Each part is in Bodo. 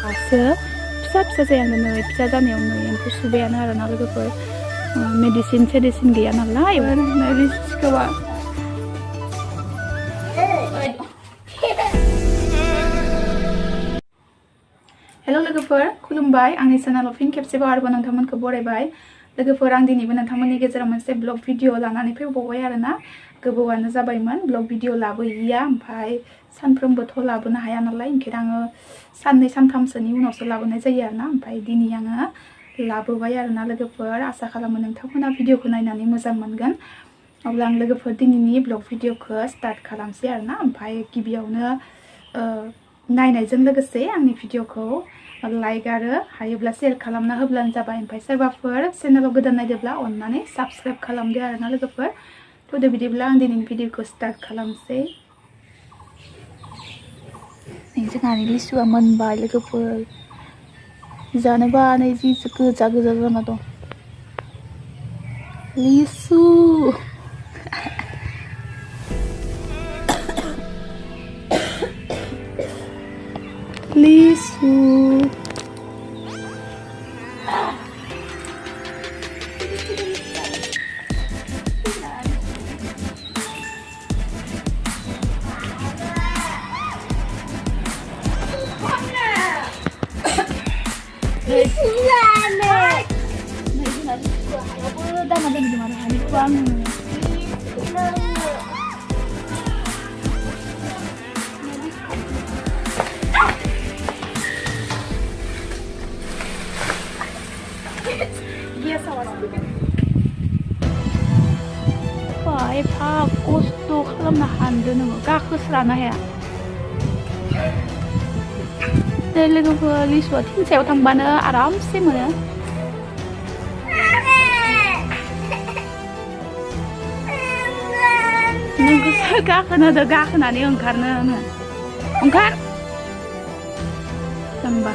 दासो फिसा फिसा जायानो नै फिसा जानायावनो एम्फौ सुबायानो आरोना लोगोफोर मेडिसिन गैया नालाय लिसुआ हेल' लोगोफोर खुलुमबाय आंनि चेनेलाव फिन खेबसेबाव आरोबाव नोंथांमोनखौ बरायबाय लोगोफोर आं दिनैबो नोंथांमोननि गेजेराव मोनसे ब्लग भिडिअ लानानै फैबावबाय आरोना गोबावानो जाबायमोन ब्लग भिडिअ लाबोयैया ओमफ्राय सानफ्रोमबोथ' लाबोनो हाया नालाय ओंखायनो आङो साननै सानथामसोनि उनावसो लाबोनाय जायो आरोना ओमफ्राय दिनै आङो लाबोबाय आरोना लोगोफोर आसा खालामो नोंथांमोना भिडिअखौ नायनानै मोजां मोनगोन अब्ला आं लोगोफोर दिनैनि ब्लग भिडिअखौ स्टार्ट खालामसै आरोना ओमफ्राय गिबियावनो नायनायजों लोगोसे आंनि भिडिअखौ लाइक आरो हायोब्ला शेयार खालामना होब्लानो जाबाय ओमफ्राय सोरबाफोर चेनेलाव गोदान नायदोंब्ला अननानै साबस्क्राइब खालामदो आरोना लोगोफोर थ' बिदिब्ला आं दिनैनि भिडिअखौ स्टार्ट खालामसै जोंहानि लिसुआ मोनबाय लोगोफोर जानोबा नै जि गोजा जाना दं लिसु लिसु एफा खस्थ' खालामनो हान्दो नोङो गाखोस्रानो हाया लोगोफोर लिसुआ थिंसायाव थांबानो आरामसे मोनो नोंखौसो गाखोनो गाखोनानै ओंखारनो ओंखार जाम्बा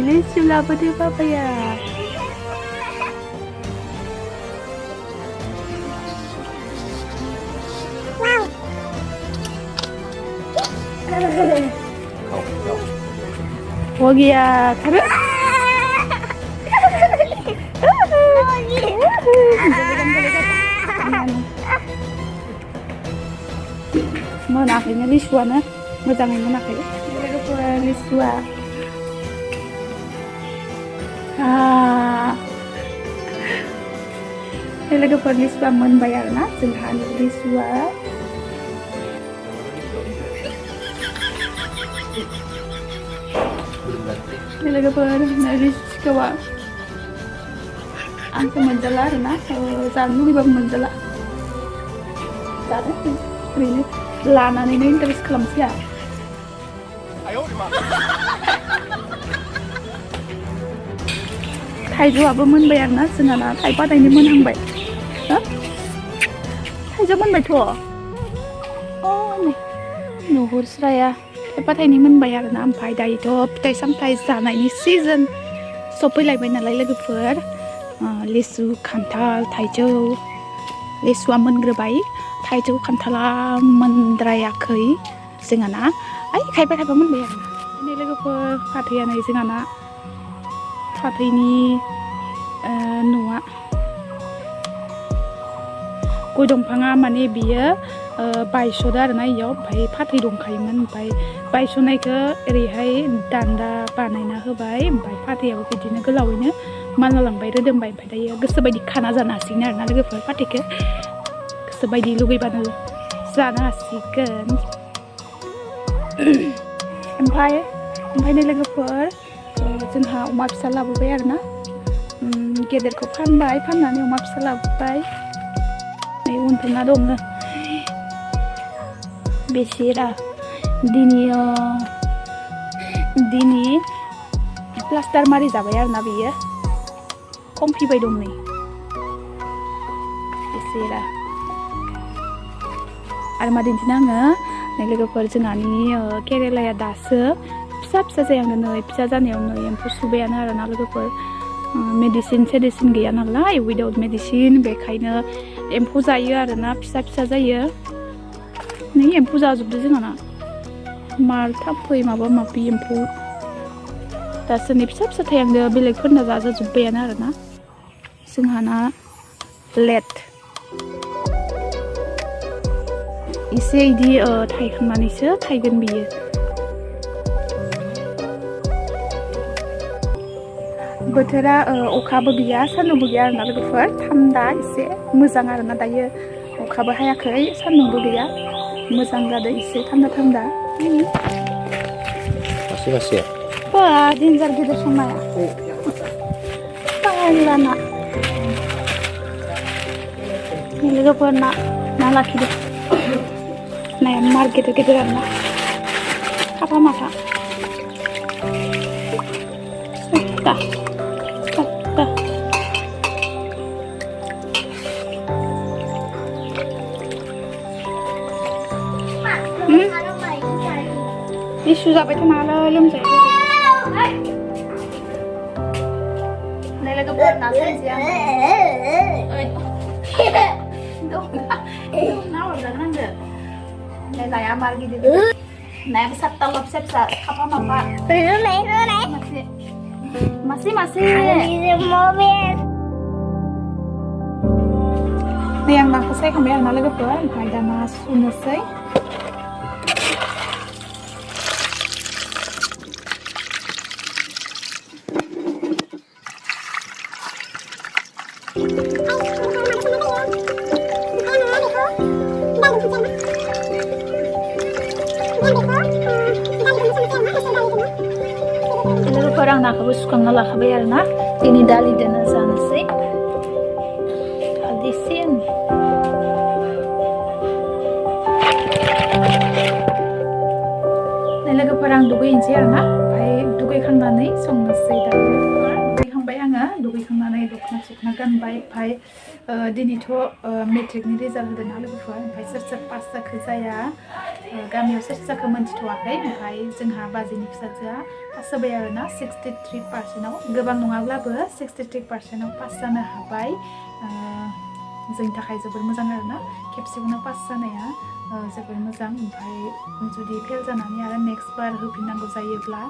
लिसु लाबोदो बाबाया हो गया खरे मोनाखैनो लिसुआनो मोजाङै मोनाखै लोगोफोर लिसुआ लोगोफोर लिसुआ मोनबाय आरोना जोंहानि लिसुआ लोगोफोर लिसुआ आंखौ मोनजाला आरोना जानो लुगैबाबो मोनजाला जानो ओरैनो लानानैनो इन्टारेस्ट खालामसै थाइजौआबो मोनबाय आरोना जोंहाना थाइबा थाइनै मोनहांबाय थाइजौ मोनबायथ' नुहुरस्राया थाइबा थाइनै मोनबाय आरोना ओमफ्राय दायोथ' फिथाइ सामथाइ जानायनि सिजोन सफैलायबाय नालाय लोगोफोर लिसु खान्थाल थाइजौ लिसुआ मोनग्रोबाय थाइजौ खान्थाला मोनद्रायाखै जोंहाना खायफा मोनबाय आरोना नै लोगोफोर फाथैया नै जोंहाना फाथैनि न'आ गय दंफाङा माने बियो बायस'दो आरोना इयाव ओमफ्राय फाथै दंखायोमोन ओमफ्राय बायस'नायखौ ओरैहाय दान्दा बानायना होबाय ओमफ्राय फाथैयाबो बिदिनो गोलावैनो मानलालांबाय रोदोमबाय ओमफ्राय दायो गोसोबायदि खाना जानो हासिगोन आरोना लोगोफोर फाथैखौ गोसोबायदि लुगैबानो जानो हासिगोन ओमफ्राय नै लोगोफोर जोंहा अमा फिसा लाबोबाय आरोना गेदेरखौ फानबाय फाननानै अमा फिसा लाबोबाय नै उन्दुना दङ बेसेरा दिनै प्लास्टार मारि जाबाय आरोना बेयो खमफिबाय दं नै बेसेरा आरो मा दिन्थिनो आङो नै लोगोफोर जोंहानि केरेलाया दासो फिसा जायानो नै फिसा जानायावनो एम्फौ सुबायानो आरोना लोगोफोर मेडिसिन गैया नालाय उइदाउट मेडिसिन बेखायनो एम्फौ जायो आरोना फिसा जायो नै एम्फौ जाजोबदो जोंहाना स्मार्ट थाम्फै माबा माबि एम्फौ दासोनि फिसा फिसा थायांदो बेलेगफोरना जाजोब्बायानो आरोना जोंहाना लेट एसे इदि थायखांनानैसो थायगोन बियो बोथोरा अखाबो गैया सान्दुंबो गैया आरोना लोगोफोर थान्दा एसे मोजां आरोना दायो अखाबो हायाखै सान्दुंबो गैया मोजां जादों एसे थान्दा थान्दा मासे wah dinjar gitu sama ya Thailand ini logokan na laki deh nah yang market gitu kan apa mata dah Isu sampai kemana lem saya? Này là cái bột nào xanh gì không? Đâu nào là cái được. Này là am lagi di. Này bisa telur sepsa apa apa? Masih. Di mobil. Này yang nak saya kami yang lagi buat, mai dah masuk nasi. Orang nak habis suka ngelak bayar na, ini dali dana sana sih, hadisin. Nelaga perang dugai inci na, bay dugai kang nanai song nasi dali. Dugai kang bay anga, dugai kang nanai dokna sukna kan bay dini to metric ni result dan hal before, bay sercer pasta kerjaya. Gaमियाव सेरजाखौ मोनथिथ'वाखै ओमफ्राय जोंहा बाजिनि फिसाजोआ पास जाबाय आरोना 63%आव गोबां नङाब्लाबो 63%आव पास जानो हाबाय जोंनि थाखाय जोबोर मोजां आरोना खेबसेयावनो पास जानाया जोबोर मोजां ओमफ्राय जुदि फेल जानानै आरो नेक्स्ट बार होफिननांगौ जायोब्ला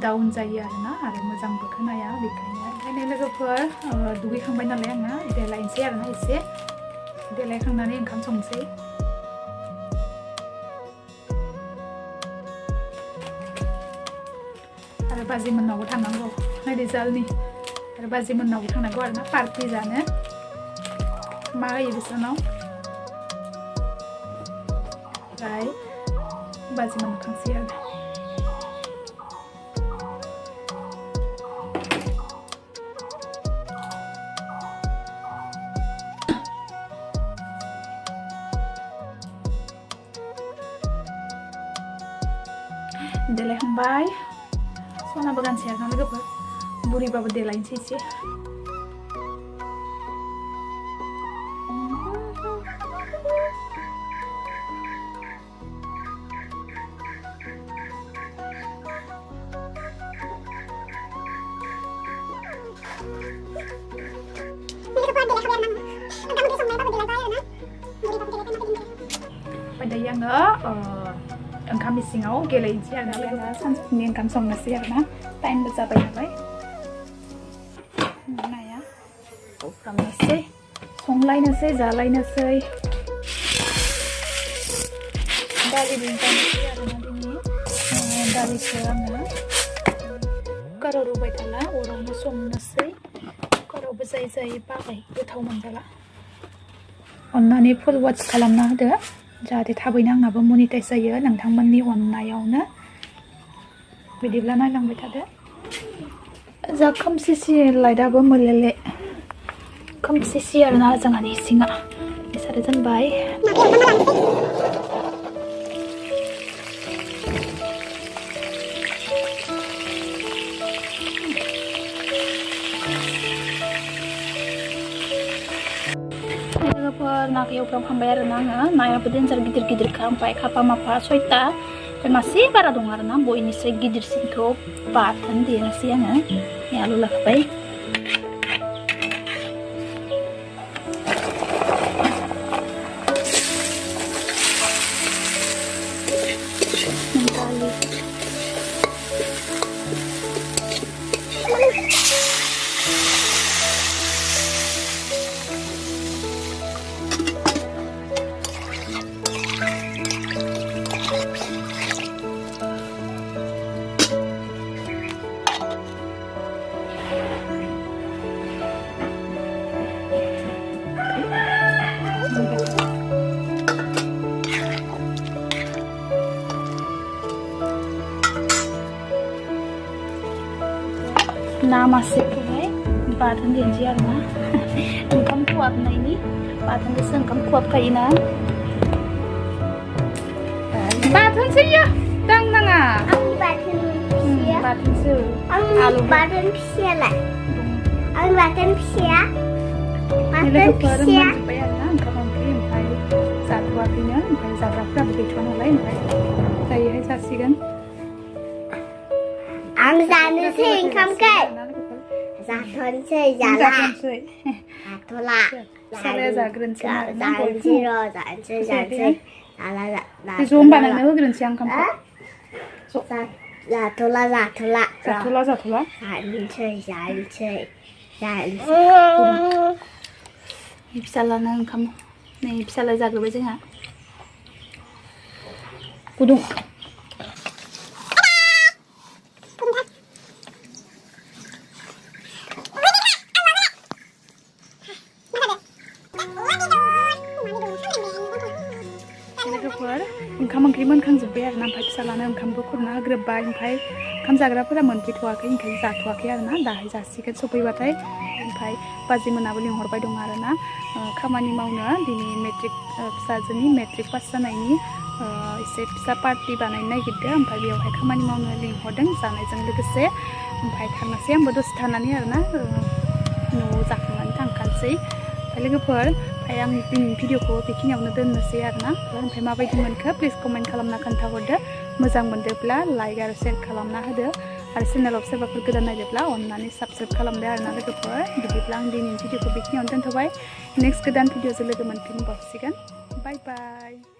डाउन जायो आरोना आरो मोजांबो खोनाया बेखायनो लोगोफोर दुगैखांबाय नालाय आङो देलायनोसै आरोना एसे देलायखांनानै ओंखाम संसै आरो बाजि मोननावबो थांनांगौ रिजाल्टनि आरो बाजि मोननावबो थांनांगौ आरोना पार्टि जानो मा होयो बिसोरनाव ओमफ्राय बाजि मोननाव थांसै आरो देलायखांबाय सनाबो गानसै आरोना लोगोफोर बुरैबाबो देलायनोसै एसे Padahal enggak ओंखाम इसिङाव गेलेनोसै आरोना लोगोफोरा सानजौफुनि ओंखाम संनोसै आरोना टाइमबो जाबाय नालाय नाया खालामनोसै संलायनोसै जालायनोसै दालिजों जानोसै आरोना दिनै दालिखौ आङो कुकाराव रुबाय थाला अरावनो संनोसै कुकारावबो जाय बाबाय गोथाव मोनजाला अन्नानै फुल वाच खालामना होदो जाहाथे थाबैनो आंनाबो मनिटाइज जायो नोंथांमोननि अननायावनो बिदिब्ला नायलांबाय थादो जा खोमसिसि लाइटआबो मोलेले खोमसिसि आरोना जोंहानि इसिङा इसारो दोनबाय नाखौ एवफ्रामखांबाय आरोना आङो नायाबो देन्जार गिदिर-गिदिरखा ओमफ्राय खाफा माफा 6ता ओमफ्राय मासे बारा दं आरोना बयनिस्राय गिदिरसिनखौ बाथोन देनोसै आङो आलु लाखाबाय दालिखौ ना मासेखौहाय बाथोन देनोसै आरोना ओंखाम खहाबनायनि बाथोनजोंसो ओंखाम खहाबखायोना बाथोनसो इयो दांनाङा आंनि बाथोन फिसाया बाथोनसो आंनि बाथोन फिसायालाय आंनि बाथोन फिसाया लोगोफोर मोनजोब्बाय आरोना ओंखाम ओंख्रि ओमफ्राय जाथ'वाखैनो ओमफ्राय जाग्राफोराबो गैथ'वा नालाय ओमफ्राय दायोहाय जासिगोन आं जानोसै ओंखामखौ जाथ'नोसै जाला जाथ'ला फिसालाया जाग्रोनोसै आरोना जानोसै र' जानोसै जाला ज' होमबा नोंनो होग्रोनोसै आं ओंखामखौ जाथ'ला जाथ'ला जानोसै फिसालानो ओंखाम नै फिसाला जाग्रोबाय जोंहा गुदुं लोगोफोर ओंखाम ओंख्रि मोनखांजोब्बाय आरोना ओमफ्राय फिसालानो ओंखामबो खुरना होग्रोबाय ओमफ्राय ओंखाम जाग्राफोरा मोनफैथ'वाखै ओंखायनो जाथ'वाखै आरोना दाहाय जासिगोन सफैबाथाय ओमफ्राय बाजैमोनाबो लिंहरबाय दं आरोना खामानि मावनो दिनै फिसाजोनि मेट्रिक पास जानायनि एसे फिसा पार्टि बानायनो नागिरदों ओमफ्राय बेयावहाय खामानि मावनो लिंहरदों जानायजों लोगोसे ओमफ्राय थांनोसै आंबो दसे थानानै आरोना न'आव जाखांनानै थांखानोसै ओमफ्राय लोगोफोर ओमफ्राय आं दिनैनि भिडिअखौ बेखिनियावनो दोननोसै आरोना ओमफ्राय माबायदि मोनखो प्लिज कमेन्ट खालामना खोन्थाहरदो मोजां मोनदोंब्ला लाइक आरो शेयार खालामना होदो आरो चेनेलाव सोरबाफोर गोदान नायदोंब्ला अननानै साबस्क्राइब खालामदो आरोना लोगोफोर बिदिब्ला आं दिनैनि भिडिअखौ बेखिनियावनो दोनथ'बाय नेक्स्ट गोदान भिडिअजों लोगो मोनफिनबावसिगोन बाय बाय